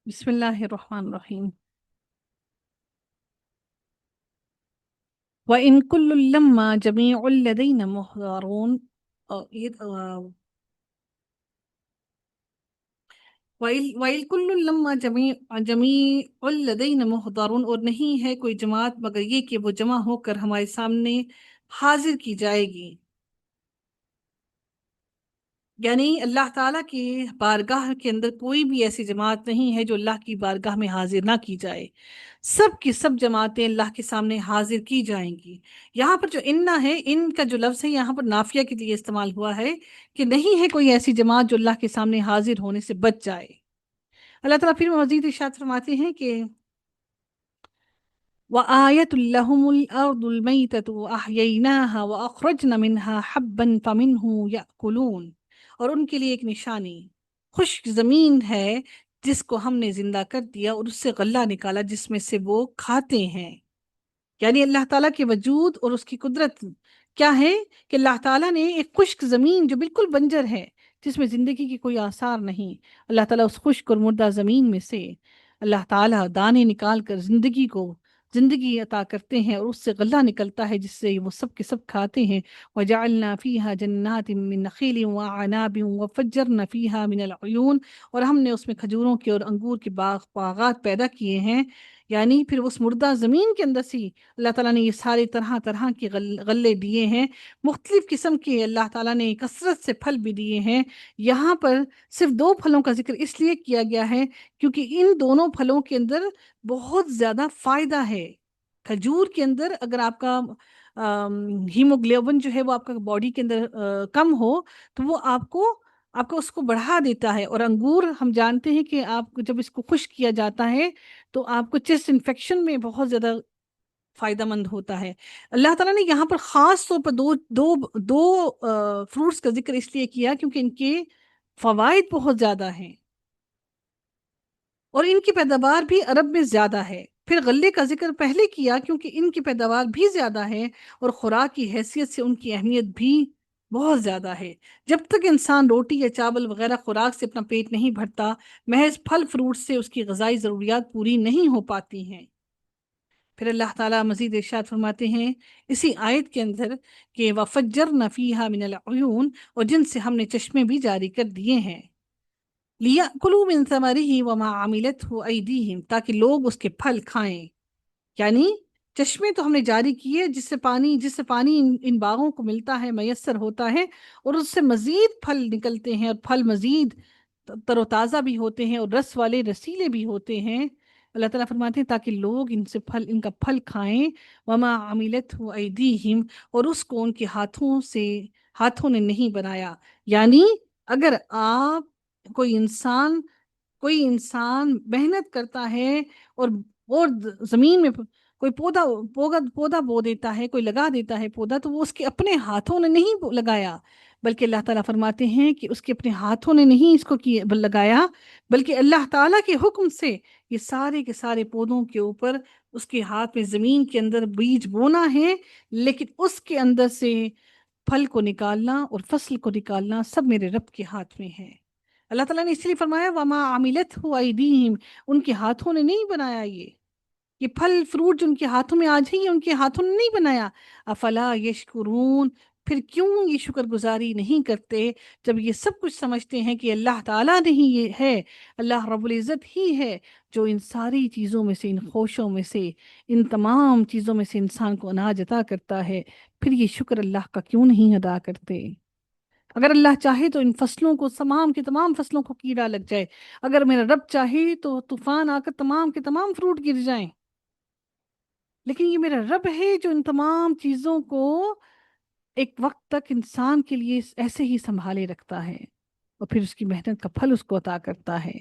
بسم اللہ الرحمن الرحیم۔ وَإِن كُلٌّ لَمَّا جَمِيعٌ لَدَيْنَا مُحْضَرُونَ۔ وَإِن كُلٌّ لَمَّا جَمِيعٌ لَدَيْنَا مُحْضَرُونَ، اور نہیں ہے کوئی جماعت مگر یہ کہ وہ جمع ہو کر ہمارے سامنے حاضر کی جائے گی۔ یعنی اللہ تعالیٰ کی بارگاہ کے اندر کوئی بھی ایسی جماعت نہیں ہے جو اللہ کی بارگاہ میں حاضر نہ کی جائے۔ سب کی سب جماعتیں اللہ کے سامنے حاضر کی جائیں گی۔ یہاں پر جو انا ہے، ان کا جو لفظ ہے یہاں پر نافیہ کے لیے استعمال ہوا ہے کہ نہیں ہے کوئی ایسی جماعت جو اللہ کے سامنے حاضر ہونے سے بچ جائے۔ اللہ تعالیٰ پھر مزید ارشاد فرماتے ہیں کہ وَآيَةٌ لَهُمُ الْأَرْضُ الْمَيْتَةُ وَأَحْيَيْنَاهَا وَأَخْرَجْنَا مِنْهَا حَبًّا فَمِنْهُ يَأْكُلُونَ، اور ان کے لیے ایک نشانی خشک زمین ہے جس کو ہم نے زندہ کر دیا اور اس سے غلہ نکالا جس میں سے وہ کھاتے ہیں۔ یعنی اللہ تعالیٰ کے وجود اور اس کی قدرت کیا ہے کہ اللہ تعالیٰ نے ایک خشک زمین جو بالکل بنجر ہے، جس میں زندگی کی کوئی آثار نہیں، اللہ تعالیٰ اس خشک اور مردہ زمین میں سے اللہ تعالیٰ دانے نکال کر زندگی عطا کرتے ہیں، اور اس سے غلہ نکلتا ہے جس سے وہ سب کے سب کھاتے ہیں۔ وَجَعَلْنَا فِيهَا جَنَّاتٍ مِّن نَخِيلٍ وَأَعْنَابٍ وَفَجَّرْنَا فِيهَا مِنَ الْعُيُونِ، اور ہم نے اس میں کھجوروں کے اور انگور کے باغات پیدا کیے ہیں۔ یعنی پھر اس مردہ زمین کے اندر سے اللہ تعالیٰ نے یہ سارے طرح طرح کے غلے دیے ہیں، مختلف قسم کے اللہ تعالیٰ نے کثرت سے پھل بھی دیے ہیں۔ یہاں پر صرف دو پھلوں کا ذکر اس لیے کیا گیا ہے کیونکہ ان دونوں پھلوں کے اندر بہت زیادہ فائدہ ہے۔ کھجور کے اندر اگر آپ کا ہیموگلوبن جو ہے وہ آپ کا باڈی کے اندر کم ہو تو وہ آپ کو اس کو بڑھا دیتا ہے، اور انگور ہم جانتے ہیں کہ آپ جب اس کو خشک کیا جاتا ہے تو آپ کو چیسٹ انفیکشن میں بہت زیادہ فائدہ مند ہوتا ہے۔ اللہ تعالیٰ نے یہاں پر خاص طور پر دو فروٹس کا ذکر اس لیے کیا کیونکہ ان کے فوائد بہت زیادہ ہیں اور ان کی پیداوار بھی عرب میں زیادہ ہے۔ پھر غلے کا ذکر پہلے کیا کیونکہ ان کی پیداوار بھی زیادہ ہے اور خوراک کی حیثیت سے ان کی اہمیت بھی بہت زیادہ ہے۔ جب تک انسان روٹی یا چاول وغیرہ خوراک سے اپنا پیٹ نہیں بھرتا، محض پھل فروٹ سے اس کی غذائی ضروریات پوری نہیں ہو پاتی ہیں۔ پھر اللہ تعالیٰ مزید ارشاد فرماتے ہیں اسی آیت کے اندر کہ وَفَجَّرْنَا فِيهَا مِنَ الْعُيُونِ، اور جن سے ہم نے چشمے بھی جاری کر دیے ہیں، لِيَأْكُلُوا مِن ثَمَرِهِ وَمَا عَمِلَتْهُ أَيْدِيهِمْ، تاکہ لوگ اس کے پھل کھائیں۔ یعنی چشمے تو ہم نے جاری کیے جس سے پانی ان باغوں کو ملتا ہے، میسر ہوتا ہے، اور اس سے مزید پھل نکلتے ہیں، اور پھل مزید تر و تازہ بھی ہوتے ہیں اور رس والے رسیلے بھی ہوتے ہیں۔ اللہ تعالیٰ فرماتے ہیں تاکہ لوگ ان کا پھل کھائیں۔ وما عملت ایدیہم، اور اس کو ان کے ہاتھوں نے نہیں بنایا۔ یعنی اگر کوئی انسان محنت کرتا ہے اور زمین میں کوئی پودا بو دیتا ہے، کوئی لگا دیتا ہے پودا، تو وہ اس کے اپنے ہاتھوں نے نہیں لگایا، بلکہ اللہ تعالیٰ فرماتے ہیں کہ اس کے اپنے ہاتھوں نے نہیں اس کو لگایا، بلکہ اللہ تعالیٰ کے حکم سے یہ سارے کے سارے پودوں کے اوپر اس کے ہاتھ میں زمین کے اندر بیج بونا ہے، لیکن اس کے اندر سے پھل کو نکالنا اور فصل کو نکالنا سب میرے رب کے ہاتھ میں ہے۔ اللہ تعالیٰ نے اس لیے فرمایا وما عملت ایدیہم، ان کے ہاتھوں نے نہیں بنایا یہ پھل فروٹ جو ان کے ہاتھوں میں آج ہیں یہ ان کے ہاتھوں نے نہیں بنایا۔ افلا یشکرون، پھر کیوں یہ شکر گزاری نہیں کرتے جب یہ سب کچھ سمجھتے ہیں کہ اللہ تعالیٰ نے ہی یہ ہے، اللہ رب العزت ہی ہے جو ان ساری چیزوں میں سے، ان خوشوں میں سے، ان تمام چیزوں میں سے انسان کو اناج عطا کرتا ہے، پھر یہ شکر اللہ کا کیوں نہیں ادا کرتے؟ اگر اللہ چاہے تو ان فصلوں کو، تمام کے تمام فصلوں کو کیڑا لگ جائے، اگر میرا رب چاہے تو طوفان آ کر تمام کے تمام فروٹ گر جائیں، لیکن یہ میرا رب ہے جو ان تمام چیزوں کو ایک وقت تک انسان کے لیے ایسے ہی سنبھالے رکھتا ہے اور پھر اس کی محنت کا پھل اس کو عطا کرتا ہے۔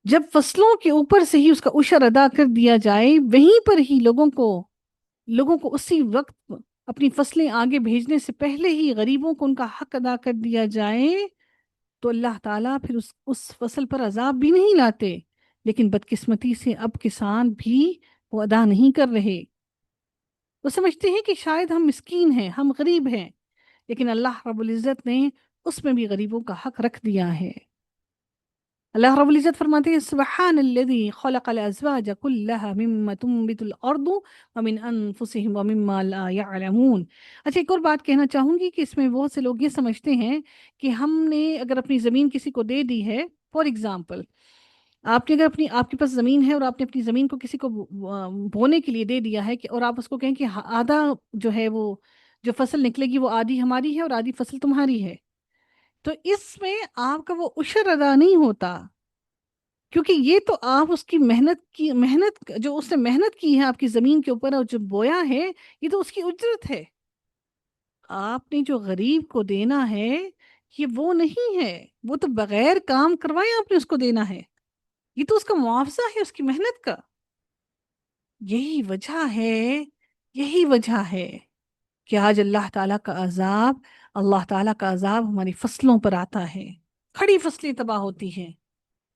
جب فصلوں کے اوپر سے ہی اس کا عشر ادا کر دیا جائے، وہیں پر ہی لوگوں کو اسی وقت اپنی فصلیں آگے بھیجنے سے پہلے ہی غریبوں کو ان کا حق ادا کر دیا جائے، تو اللہ تعالیٰ پھر اس فصل پر عذاب بھی نہیں لاتے، لیکن بدقسمتی سے اب کسان بھی وہ ادا نہیں کر رہے۔ وہ سمجھتے ہیں کہ شاید ہم مسکین ہیں، ہم غریب ہیں، لیکن اللہ رب العزت نے اس میں بھی غریبوں کا حق رکھ دیا ہے۔ اللہ رب العزت فرماتے ہیں سبحان الذی خلق الازواج كلها مما تنبت الارض ومن انفسهم ومما لا يعلمون۔ اچھا ایک اور بات کہنا چاہوں گی کہ اس میں بہت سے لوگ یہ سمجھتے ہیں کہ ہم نے اگر اپنی زمین کسی کو دے دی ہے، فار ایگزامپل آپ نے اگر اپنی آپ کے پاس زمین ہے اور آپ نے اپنی زمین کو کسی کو بونے کے لیے دے دیا ہے کہ اور آپ اس کو کہیں کہ آدھا جو ہے وہ جو فصل نکلے گی وہ آدھی ہماری ہے اور آدھی فصل تمہاری ہے، تو اس میں آپ کا وہ عشر ادا نہیں ہوتا، کیونکہ یہ تو آپ اس کی محنت جو اس نے محنت کی ہے آپ کی زمین کے اوپر اور جو بویا ہے یہ تو اس کی اجرت ہے۔ آپ نے جو غریب کو دینا ہے یہ وہ نہیں ہے، وہ تو بغیر کام کروائے آپ نے اس کو دینا ہے، یہ تو اس کا معاوضہ ہے اس کی محنت کا۔ یہی وجہ ہے یہی وجہ ہے کہ آج اللہ تعالیٰ کا عذاب ہماری فصلوں پر آتا ہے، کھڑی فصلیں تباہ ہوتی ہیں،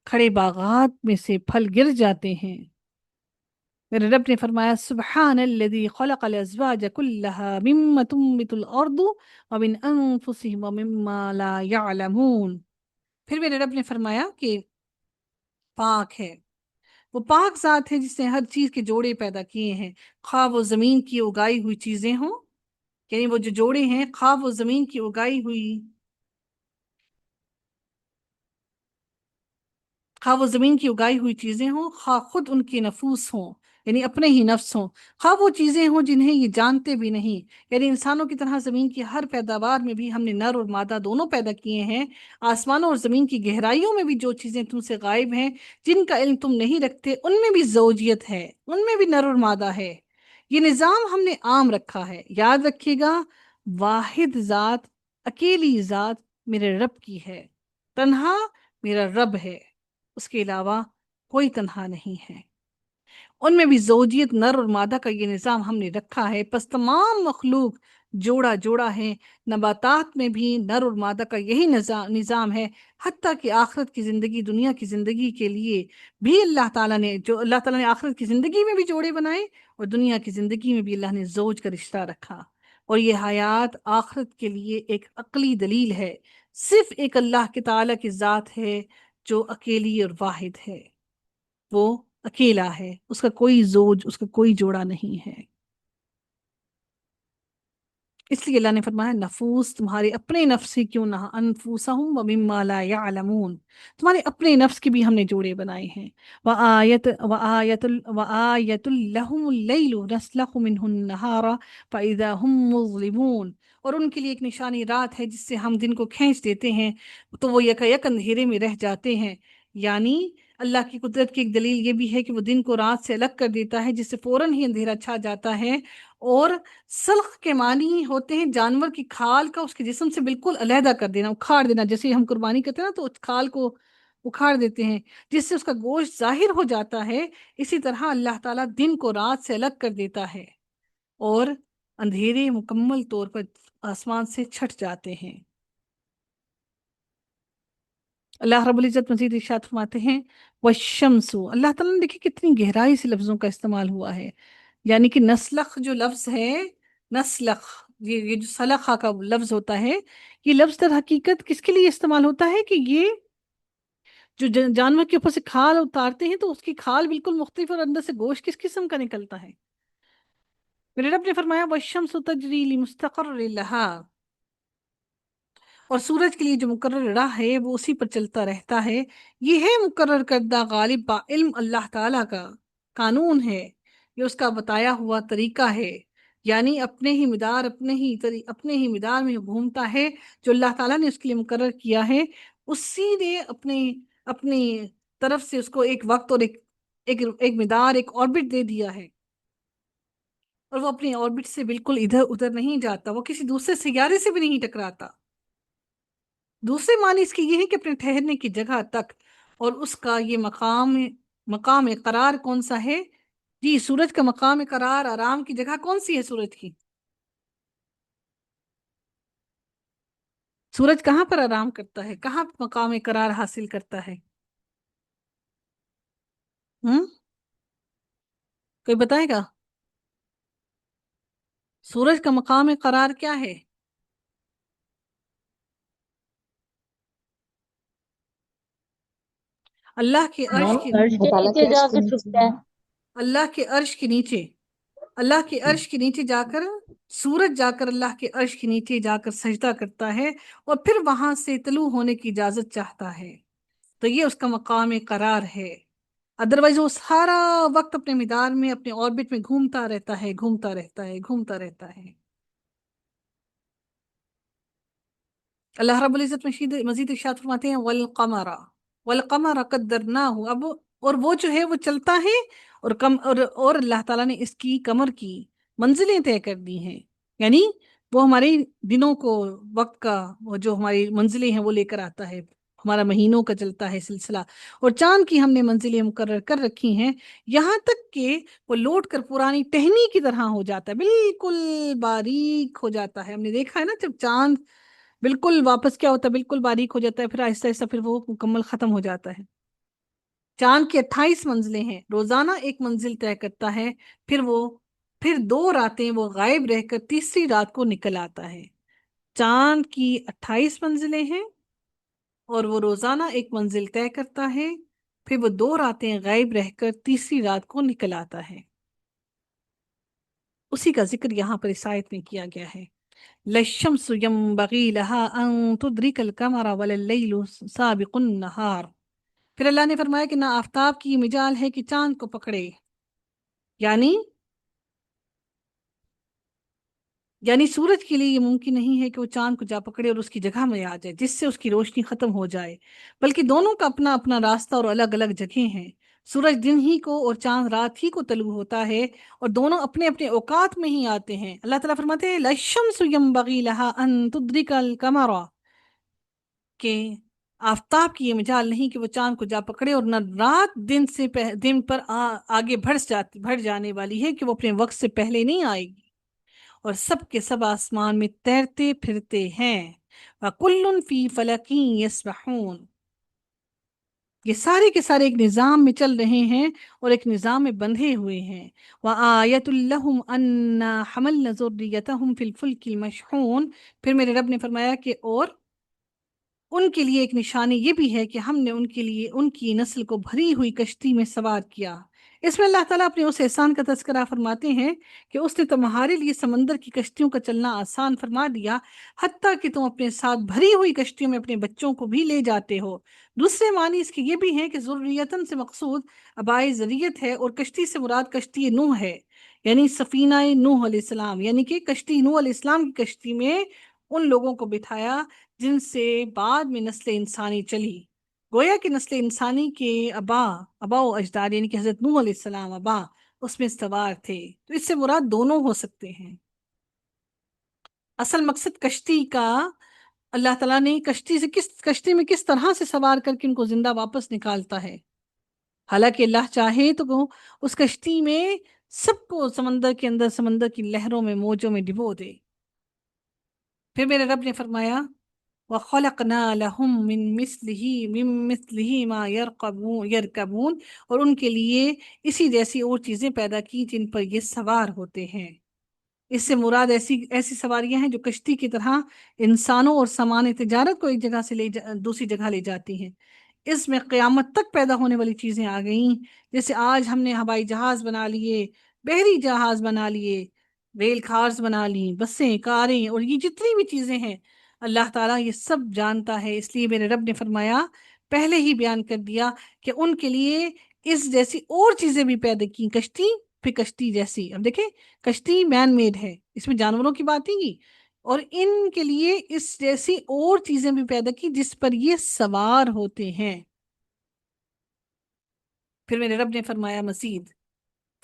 کھڑے باغات میں سے پھل گر جاتے ہیں۔ میرے رب نے فرمایا سبحان الذی خلق الازواج كلها مما تنبت الارض ومن انفسهم ومما لا يعلمون۔ پھر میرے رب نے فرمایا کہ پاک ہے، وہ پاک ذات ہے جس نے ہر چیز کے جوڑے پیدا کیے ہیں، خواہ وہ زمین کی اگائی ہوئی چیزیں ہوں، یعنی وہ جو جوڑے ہیں خواہ وہ زمین کی اگائی ہوئی، خواہ وہ زمین کی اگائی ہوئی چیزیں ہوں، خواہ خود ان کے نفوس ہوں یعنی اپنے ہی نفس ہوں، خواہ وہ چیزیں ہوں جنہیں یہ جانتے بھی نہیں، یعنی انسانوں کی طرح زمین کی ہر پیداوار میں بھی ہم نے نر اور مادہ دونوں پیدا کیے ہیں، آسمانوں اور زمین کی گہرائیوں میں بھی جو چیزیں تم سے غائب ہیں جن کا علم تم نہیں رکھتے ان میں بھی زوجیت ہے، ان میں بھی نر اور مادہ ہے۔ یہ نظام ہم نے عام رکھا ہے، یاد رکھیے گا، واحد ذات، اکیلی ذات میرے رب کی ہے، تنہا میرا رب ہے، اس کے علاوہ کوئی تنہا نہیں ہے۔ ان میں بھی زوجیت نر اور مادہ کا یہ نظام ہم نے رکھا ہے، پس تمام مخلوق جوڑا جوڑا ہے، نباتات میں بھی نر اور مادہ کا یہی نظام ہے، حتیٰ کہ آخرت کی زندگی، دنیا کی زندگی کے لیے بھی اللہ تعالیٰ نے آخرت کی زندگی میں بھی جوڑے بنائے اور دنیا کی زندگی میں بھی اللہ نے زوج کا رشتہ رکھا، اور یہ حیات آخرت کے لیے ایک عقلی دلیل ہے، صرف ایک اللہ کے تعالیٰ کی ذات ہے جو اکیلی اور واحد ہے، وہ اکیلا ہے، اس کا کوئی زوج، اس کا کوئی جوڑا نہیں ہے۔ اس لیے اللہ نے فرمایا نفوس تمہارے اپنے نفس سے کیوں نہ، انفسہم ومما لا یعلمون، تمہارے اپنے نفس کے بھی ہم نے جوڑے بنائے ہیں۔ وآیت لہم اللیل نسلخ منہ النہار فاذا ہم مظلمون، اور ان کے لیے ایک نشانی رات ہے جس سے ہم دن کو کھینچ دیتے ہیں تو وہ یک یک اندھیرے میں رہ جاتے ہیں، یعنی اللہ کی قدرت کی ایک دلیل یہ بھی ہے کہ وہ دن کو رات سے الگ کر دیتا ہے جس سے فوراً ہی اندھیرا چھا جاتا ہے، اور سلخ کے معنی ہوتے ہیں جانور کی کھال کا اس کے جسم سے بالکل علیحدہ کر دینا، اکھاڑ دینا، جیسے ہم قربانی کرتے ہیں نا تو اس کھال کو اکھاڑ دیتے ہیں جس سے اس کا گوشت ظاہر ہو جاتا ہے، اسی طرح اللہ تعالیٰ دن کو رات سے الگ کر دیتا ہے اور اندھیرے مکمل طور پر آسمان سے چھٹ جاتے ہیں۔ اللہ رب العزت مزید ارشاد فرماتے ہیں والشمس، اللہ تعالیٰ نے دیکھیں کتنی گہرائی سے لفظوں کا استعمال ہوا ہے، یعنی کہ نسلخ جو لفظ ہے، نسلخ، یہ جو سلخہ کا لفظ ہوتا ہے، یہ لفظ در حقیقت کس کے لیے استعمال ہوتا ہے کہ یہ جو جانور کے اوپر سے کھال اتارتے ہیں تو اس کی کھال بالکل مختلف اور اندر سے گوشت کس قسم کا نکلتا ہے۔ میرے رب نے فرمایا والشمس تجری لمستقر لها، اور سورج کے لیے جو مقرر راہ ہے وہ اسی پر چلتا رہتا ہے، یہ ہے مقرر کردہ غالب با علم اللہ تعالیٰ کا قانون ہے، یہ اس کا بتایا ہوا طریقہ ہے، یعنی اپنے ہی مدار میں گھومتا ہے، جو اللہ تعالیٰ نے اس کے لیے مقرر کیا ہے اسی نے اپنی طرف سے اس کو ایک وقت اور ایک مدار، ایک آربٹ دے دیا ہے، اور وہ اپنی آربٹ سے بالکل ادھر ادھر نہیں جاتا، وہ کسی دوسرے سیارے سے بھی نہیں ٹکراتا۔ دوسرے معنی اس کی یہ ہے کہ اپنے ٹھہرنے کی جگہ تک، اور اس کا یہ مقام قرار کون سا ہے؟ جی سورج کا مقام قرار، آرام کی جگہ کون سی ہے سورج کی؟ سورج کہاں پر آرام کرتا ہے، کہاں مقام قرار حاصل کرتا ہے؟ ہم کوئی بتائے گا؟ سورج کا مقام قرار کیا ہے؟ اللہ کے عرش میم کے عرش کے اللہ نیچے کے جا عرش کے کے نیچے چھپتا ہے. اللہ کے عرش کے نیچے، اللہ کے عرش کے نیچے جا کر سورج جا کر اللہ کے عرش کے نیچے جا کر سجدہ کرتا ہے اور پھر وہاں سے طلوع ہونے کی اجازت چاہتا ہے، تو یہ اس کا مقام قرار ہے۔ ادروائز وہ سارا وقت اپنے مدار میں اپنے آربٹ میں گھومتا رہتا ہے، گھومتا رہتا ہے، گھومتا رہتا ہے۔ اللہ رب العزت مزید ارشاد فرماتے ہیں والقمر، والقمر قدرناہ، اب اور وہ جو ہے وہ چلتا ہے، اور اللہ تعالیٰ نے اس کی قمر کی منزلیں طے کر دی ہیں، یعنی وہ ہمارے دنوں کو، وقت کا وہ جو ہماری منزلیں ہیں وہ لے کر آتا ہے، ہمارا مہینوں کا چلتا ہے سلسلہ، اور چاند کی ہم نے منزلیں مقرر کر رکھی ہیں، یہاں تک کہ وہ لوٹ کر پرانی ٹہنی کی طرح ہو جاتا ہے، بالکل باریک ہو جاتا ہے۔ ہم نے دیکھا ہے نا جب چاند بالکل واپس کیا ہوتا ہے، بالکل باریک ہو جاتا ہے، پھر آہستہ آہستہ پھر وہ مکمل ختم ہو جاتا ہے۔ چاند کی 28 منزلیں ہیں، روزانہ ایک منزل طے کرتا ہے، پھر 2 راتیں وہ غائب رہ کر تیسری رات کو نکل آتا ہے۔ چاند کی 28 منزلیں ہیں اور وہ روزانہ ایک منزل طے کرتا ہے، پھر وہ 2 راتیں غائب رہ کر تیسری رات کو نکل آتا ہے۔ اسی کا ذکر یہاں پر اس آیت میں کیا گیا ہے۔ لَلشَّمْسُ يَنبَغِي لَهَا أَن تُدْرِكَ الْقَمَرَ وَلَا اللَّيْلُ سَابِقُ النَّهَارِ، پھر اللہ نے فرمایا کہ نہ آفتاب کی یہ مجال ہے کہ چاند کو پکڑے، یعنی سورج کے لیے یہ ممکن نہیں ہے کہ وہ چاند کو جا پکڑے اور اس کی جگہ میں آ جائے جس سے اس کی روشنی ختم ہو جائے، بلکہ دونوں کا اپنا اپنا راستہ اور الگ الگ جگہیں ہیں۔ سورج دن ہی کو اور چاند رات ہی کو طلوع ہوتا ہے، اور دونوں اپنے اپنے اوقات میں ہی آتے ہیں۔ اللہ تعالیٰ فرماتے ہیں لَلشَّمْسُ يَنبَغِي لَهَا أَن تُدْرِكَ الْقَمَرَ، کہ آفتاب کی یہ مجال نہیں کہ وہ چاند کو جا پکڑے، اور نہ رات دن پر آگے بڑھ جانے والی ہے کہ وہ اپنے وقت سے پہلے نہیں آئے گی، اور سب کے سب آسمان میں تیرتے پھرتے ہیں۔ وَكُلٌّ فِي فَلَكٍ يَسْبَحُونَ، یہ سارے کے سارے ایک نظام میں چل رہے ہیں اور ایک نظام میں بندھے ہوئے ہیں۔ وَآيَةٌ لَّهُمْ أَنَّا حَمَلْنَا ذُرِّيَّتَهُمْ فِي الْفُلْكِ الْمَشْحُونِ، پھر میرے رب نے فرمایا کہ اور ان کے لیے ایک نشانی یہ بھی ہے کہ ہم نے ان کے لیے ان کی نسل کو بھری ہوئی کشتی میں سوار کیا۔ اس میں اللہ تعالیٰ اپنے اس احسان کا تذکرہ فرماتے ہیں کہ اس نے تمہارے لیے سمندر کی کشتیوں کا چلنا آسان فرما دیا، حتیٰ کہ تم اپنے ساتھ بھری ہوئی کشتیوں میں اپنے بچوں کو بھی لے جاتے ہو۔ دوسرے معنی اس کے یہ بھی ہیں کہ ذریتن سے مقصود آبائی ذریت ہے، اور کشتی سے مراد کشتی نوح ہے، یعنی سفینہ نوح علیہ السلام، یعنی کہ کشتی نوح علیہ السلام کی کشتی میں ان لوگوں کو بٹھایا جن سے بعد میں نسل انسانی چلی، گویا کہ نسل انسانی کے آبا و اجداد یعنی کہ حضرت نوح علیہ السلام آبا اس میں سوار تھے، تو اس سے مراد دونوں ہو سکتے ہیں۔ اصل مقصد کشتی کا، اللہ تعالیٰ نے کشتی میں کس طرح سے سوار کر کے ان کو زندہ واپس نکالتا ہے، حالانکہ اللہ چاہے تو وہ اس کشتی میں سب کو سمندر کے اندر سمندر کی لہروں میں موجوں میں ڈبو دے۔ پھر میرے رب نے فرمایا وَخَلَقْنَا لَهُم مِّن مِّثْلِهِ مَا يَرْكَبُونَ، اور ان کے لیے اسی جیسی اور چیزیں پیدا کی جن پر یہ سوار ہوتے ہیں۔ اس سے مراد ایسی سواریاں ہیں جو کشتی کی طرح انسانوں اور سامان تجارت کو ایک جگہ سے دوسری جگہ لے جاتی ہیں۔ اس میں قیامت تک پیدا ہونے والی چیزیں آ گئیں، جیسے آج ہم نے ہوائی جہاز بنا لیے، بحری جہاز بنا لیے، ریل کارز بنا لی، بسیں، کاریں، اور یہ جتنی بھی چیزیں ہیں اللہ تعالیٰ یہ سب جانتا ہے۔ اس لیے میرے رب نے فرمایا، پہلے ہی بیان کر دیا کہ ان کے لیے اس جیسی اور چیزیں بھی پیدا کی، کشتی، پھر کشتی جیسی۔ اب دیکھیں کشتی مین میڈ ہے، اس میں جانوروں کی بات نہیں کی، اور ان کے لیے اس جیسی اور چیزیں بھی پیدا کی جس پر یہ سوار ہوتے ہیں۔ پھر میرے رب نے فرمایا مزید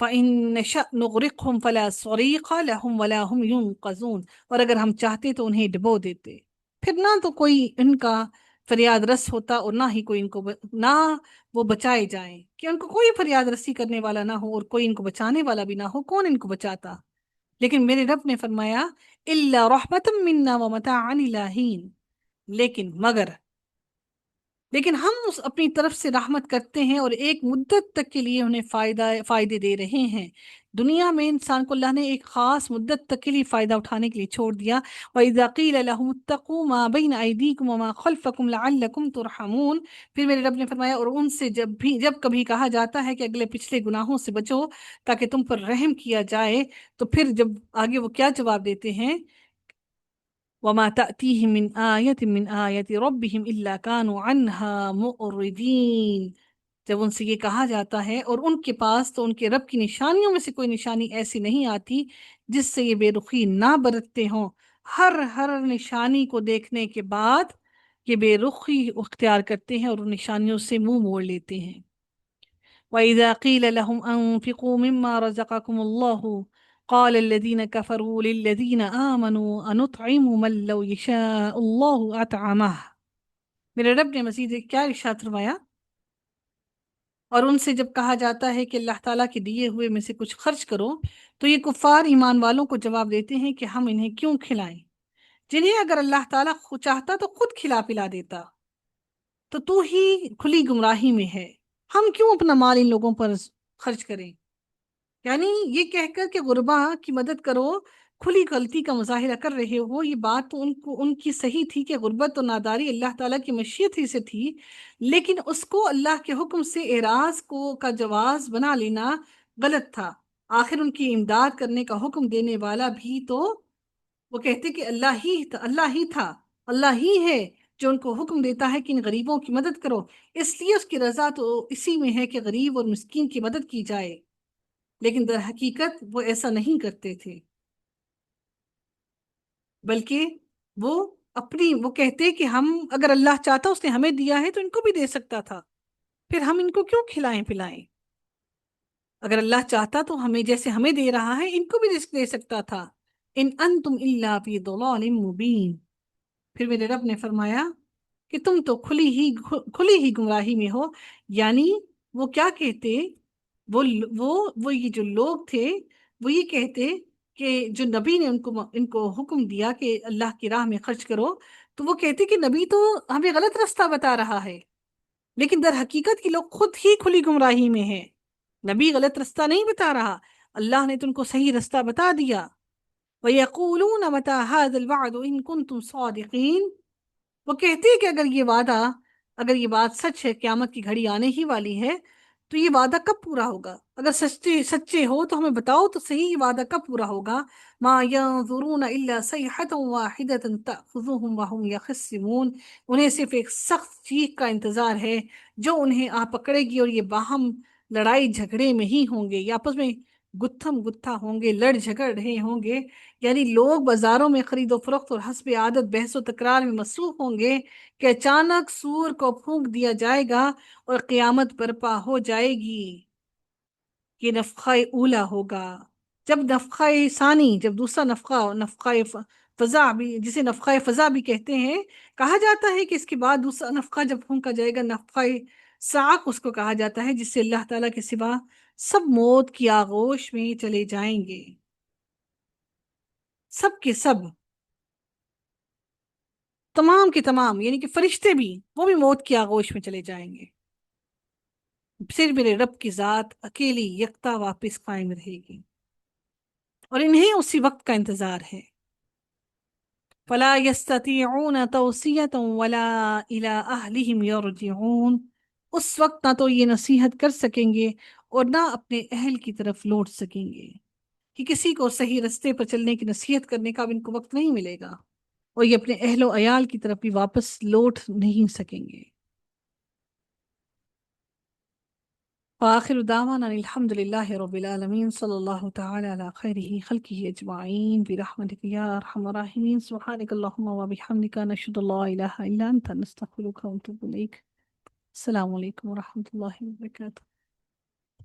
فَإِن نَشَأْ نُغْرِقْهُمْ فَلَا صَرِيخَ لَهُمْ وَلَا هُمْ يُنقَذُونَ، اور اگر ہم چاہتے تو انہیں ڈبو دیتے، پھر نہ تو کوئی ان کا فریاد رس ہوتا اور نہ ہی کوئی ان کو نہ وہ بچائے جائیں، کہ ان کو کوئی فریاد رسی کرنے والا نہ ہو اور کوئی ان کو بچانے والا بھی نہ ہو، کون ان کو بچاتا؟ لیکن میرے رب نے فرمایا إِلَّا رَحْمَةً مِنَّا وَمَتَاعًا إِلَىٰ حِينٍ، لیکن مگر لیکن ہم اس اپنی طرف سے رحمت کرتے ہیں اور ایک مدت تک کے لیے انہیں فائدے دے رہے ہیں۔ دنیا میں انسان کو اللہ نے ایک خاص مدت تک کے لیے فائدہ اٹھانے کے لیے چھوڑ دیا۔ وَإِذَا قِيلَ لَهُمُ اتَّقُوا مَا بَيْنَ أَيْدِيكُمْ وَمَا خَلْفَكُمْ لَعَلَّكُمْ تُرْحَمُونَ، پھر میرے رب نے فرمایا اور ان سے جب کبھی کہا جاتا ہے کہ اگلے پچھلے گناہوں سے بچو تاکہ تم پر رحم کیا جائے، تو پھر جب آگے وہ کیا جواب دیتے ہیں؟ وَمَا تَأْتِيهِم مِّنْ آيَةٍ مِّنْ آيَاتِ رَبِّهِمْ إِلَّا كَانُوا عَنْهَا مُعْرِضِينَ، جب ان سے یہ کہا جاتا ہے اور ان کے پاس تو ان کے رب کی نشانیوں میں سے کوئی نشانی ایسی نہیں آتی جس سے یہ بے رخی نہ برتتے ہوں، ہر نشانی کو دیکھنے کے بعد یہ بے رخی اختیار کرتے ہیں اور ان نشانیوں سے منہ موڑ لیتے ہیں۔ وَإِذَا قِيلَ لَهُمْ أَنفِقُوا مِمَّا رَزَقَكُمُ اللَّهُ قال الذين كفروا للذين آمنوا أنطعم من لو يشاء الله أطعمه، میرے رب نے مزید کیا ارشاد فرمایا؟ اور ان سے جب کہا جاتا ہے کہ اللہ تعالیٰ کے دیے ہوئے میں سے کچھ خرچ کرو تو یہ کفار ایمان والوں کو جواب دیتے ہیں کہ ہم انہیں کیوں کھلائیں جنہیں اگر اللہ تعالیٰ خود چاہتا تو خود کھلا پلا دیتا، تو ہی کھلی گمراہی میں ہے، ہم کیوں اپنا مال ان لوگوں پر خرچ کریں؟ یعنی یہ کہہ کر کہ غربا کی مدد کرو، کھلی غلطی کا مظاہرہ کر رہے ہو۔ یہ بات تو ان کی صحیح تھی کہ غربت و ناداری اللہ تعالیٰ کی مشیت ہی سے تھی، لیکن اس کو اللہ کے حکم سے اعراض کا جواز بنا لینا غلط تھا۔ آخر ان کی امداد کرنے کا حکم دینے والا بھی تو وہ کہتے کہ اللہ ہی ہے جو ان کو حکم دیتا ہے کہ ان غریبوں کی مدد کرو، اس لیے اس کی رضا تو اسی میں ہے کہ غریب اور مسکین کی مدد کی جائے، لیکن در حقیقت وہ ایسا نہیں کرتے تھے، بلکہ وہ کہتے کہ ہم اگر اللہ چاہتا اس نے ہمیں دیا ہے تو ان کو بھی دے سکتا تھا، پھر ہم ان کو کیوں کھلائیں پلائیں؟ اگر اللہ چاہتا تو ہمیں جیسے ہمیں دے رہا ہے ان کو بھی رزق دے سکتا تھا۔ ان انتم الا فی ضلال مبین، پھر میرے رب نے فرمایا کہ تم تو کھلی ہی گمراہی میں ہو۔ یعنی وہ کیا کہتے؟ وہ یہ جو لوگ تھے وہ یہ کہتے کہ جو نبی نے ان کو حکم دیا کہ اللہ کی راہ میں خرچ کرو، تو وہ کہتے کہ نبی تو ہمیں غلط رستہ بتا رہا ہے، لیکن در حقیقت کے لوگ خود ہی کھلی گمراہی میں ہیں۔ نبی غلط رستہ نہیں بتا رہا، اللہ نے تو ان کو صحیح رستہ بتا دیا۔ وَيَقُولُونَ مَتَى هَذَا الْوَعْدُ إِن كُنتُمْ صَادِقِينَ، وہ کہتے ہیں کہ اگر یہ بات سچ ہے، قیامت کی گھڑی آنے ہی والی ہے، تو یہ وعدہ کب پورا ہوگا؟ اگر سچے ہو تو ہمیں بتاؤ تو صحیح، یہ وعدہ کب پورا ہوگا؟ ما ينظرون الا صيحة واحدة تأخذهم وهم يخصمون، انہیں صرف ایک سخت چیخ کا انتظار ہے جو انہیں آ پکڑے گی، اور یہ باہم لڑائی جھگڑے میں ہی ہوں گے، یہ آپس میں گتھم گتھا ہوں گے، لڑ جھگڑ رہے ہوں گے۔ یعنی لوگ بازاروں میں خرید و فروخت اور حسب عادت بحث و تکرار میں مصروف ہوں گے کہ اچانک سور کو پھونک دیا جائے گا اور قیامت برپا ہو جائے گی۔ یہ نفخہ اولا ہوگا۔ جب نفخہ ثانی، جب دوسرا نفخہ فضا بھی، جسے نفخہ فضا بھی کہتے ہیں، کہا جاتا ہے کہ اس کے بعد دوسرا نفخہ جب پھونکا جائے گا، نفخہ صاعق اس کو کہا جاتا ہے، جس سے اللہ تعالیٰ کے سوا سب موت کی آغوش میں چلے جائیں گے، سب کے سب، تمام کے تمام، یعنی کہ فرشتے بھی، وہ بھی موت کی آغوش میں چلے جائیں گے، صرف میرے رب کی ذات اکیلی یکتا واپس قائم رہے گی، اور انہیں اسی وقت کا انتظار ہے۔ فلا يستطيعون توصیة ولا الى اہلهم يرجعون، اس وقت نہ تو یہ نصیحت کر سکیں گے اور نہ اپنے اہل کی طرف لوٹ سکیں گے، کہ کسی کو صحیح رستے پر چلنے کی نصیحت کرنے کا اب ان کو وقت نہیں ملے گا، اور یہ اپنے اہل و عیال کی طرف بھی واپس لوٹ نہیں سکیں گے۔ وآخر دعوانا الحمد لله رب العالمين، صلى الله تعالى على خيره خلقه أجمعين برحمتك يا أرحم الراحمين، سبحانك اللهم وبحمدك نشهد أن لا إله إلا أنت نستغفرك ونتوب إليك۔ السلام عليكم ورحمة الله وبركاته۔